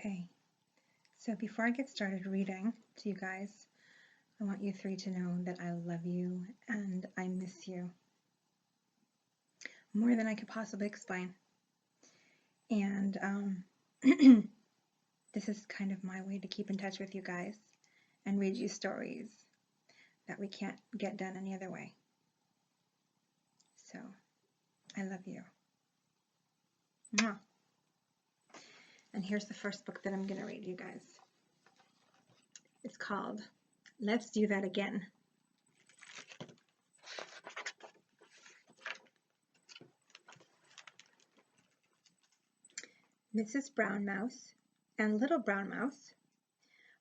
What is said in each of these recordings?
Okay, so before I get started reading to you guys, I want you three to know that I love you and I miss you more than I could possibly explain. And this is kind of my way to keep in touch with you guys and read you stories that we can't get done any other way. So, I love you. Mwah. And here's the first book that I'm going to read you guys. It's called Let's Do That Again. Mrs. Brown Mouse and Little Brown Mouse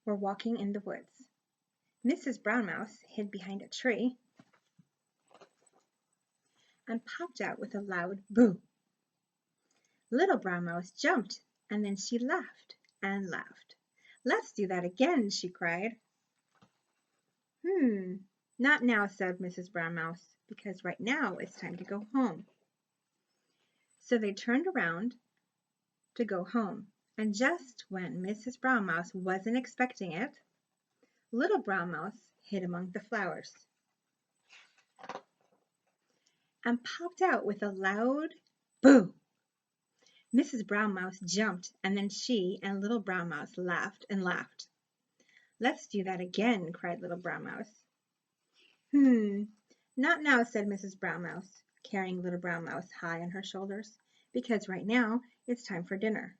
were walking in the woods. Mrs. Brown Mouse hid behind a tree and popped out with a loud boo. Little Brown Mouse jumped, and then she laughed and laughed. "Let's do that again," she cried. Not now," said Mrs. Brown Mouse, "because right now it's time to go home." So they turned around to go home, and just when Mrs. Brown Mouse wasn't expecting it, Little Brown Mouse hid among the flowers and popped out with a loud boo. Mrs. Brown Mouse jumped, and then she and Little Brown Mouse laughed and laughed. "Let's do that again," cried Little Brown Mouse. Not now," said Mrs. Brown Mouse, carrying Little Brown Mouse high on her shoulders, "because right now it's time for dinner."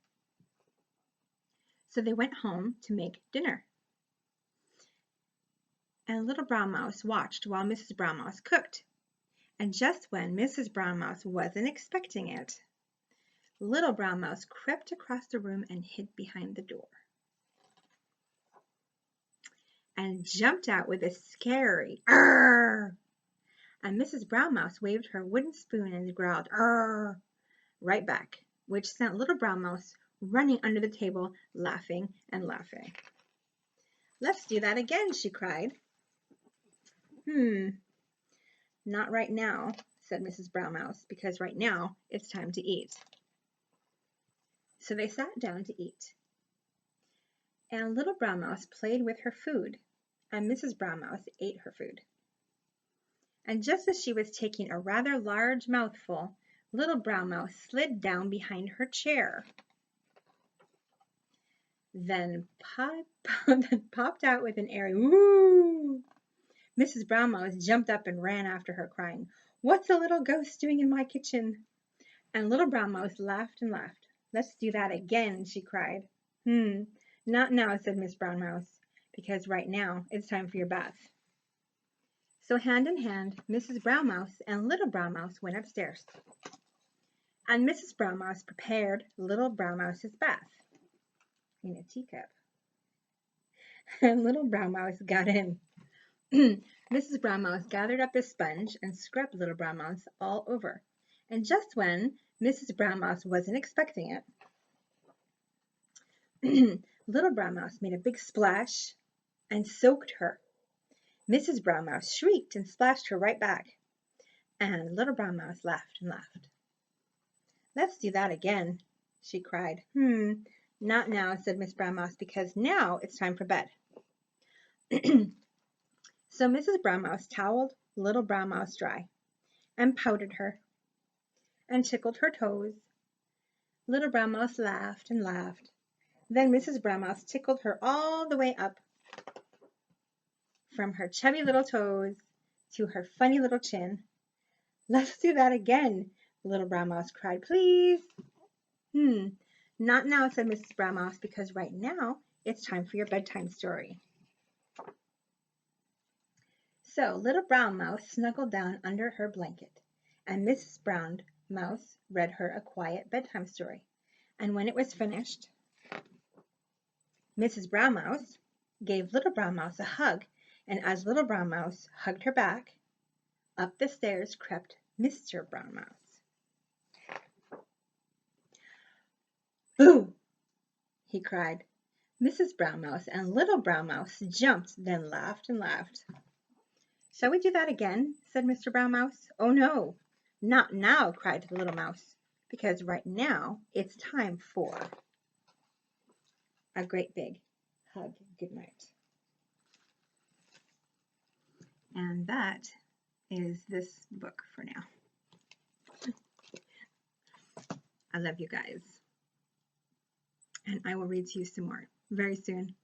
So they went home to make dinner. And Little Brown Mouse watched while Mrs. Brown Mouse cooked. And just when Mrs. Brown Mouse wasn't expecting it, Little Brown Mouse crept across the room and hid behind the door and jumped out with a scary "Arr!" And Mrs. Brown Mouse waved her wooden spoon and growled "Arr!" right back, which sent Little Brown Mouse running under the table, laughing and laughing. "Let's do that again," she cried. Not right now," said Mrs. Brown Mouse, "because right now it's time to eat." So they sat down to eat. And Little Brown Mouse played with her food, and Mrs. Brown Mouse ate her food. And just as she was taking a rather large mouthful, Little Brown Mouse slid down behind her chair, then popped out with an airy "woo." Mrs. Brown Mouse jumped up and ran after her, crying, "What's a little ghost doing in my kitchen?" And Little Brown Mouse laughed and laughed. "Let's do that again," she cried. Not now," said Miss Brown Mouse, "because right now it's time for your bath." So hand in hand, Mrs. Brown Mouse and Little Brown Mouse went upstairs. And Mrs. Brown Mouse prepared Little Brown Mouse's bath in a teacup. And Little Brown Mouse got in. Mrs. Brown Mouse gathered up a sponge and scrubbed Little Brown Mouse all over. And just when Mrs. Brown Mouse wasn't expecting it, Little Brown Mouse made a big splash and soaked her. Mrs. Brown Mouse shrieked and splashed her right back. And Little Brown Mouse laughed and laughed. "Let's do that again," she cried. Not now," said Miss Brown Mouse, "because now it's time for bed." So Mrs. Brown Mouse toweled Little Brown Mouse dry and powdered her and tickled her toes. Little Brown Mouse laughed and laughed. Then Mrs. Brown Mouse tickled her all the way up from her chubby little toes to her funny little chin. "Let's do that again," Little Brown Mouse cried. "Please." Not now," said Mrs. Brown Mouse, "because right now it's time for your bedtime story." So Little Brown Mouse snuggled down under her blanket, and Mrs. Brown Mouse read her a quiet bedtime story. And when it was finished, Mrs. Brown Mouse gave Little Brown Mouse a hug, and as Little Brown Mouse hugged her back, up the stairs crept Mr. Brown Mouse. "Boo!" he cried. Mrs. Brown Mouse and Little Brown Mouse jumped, then laughed and laughed. "Shall we do that again?" said Mr. Brown Mouse. "Oh, no, not now," cried the little mouse, "because right now it's time for a great big hug. Good night. And that is this book for now. I love you guys. And I will read to you some more very soon.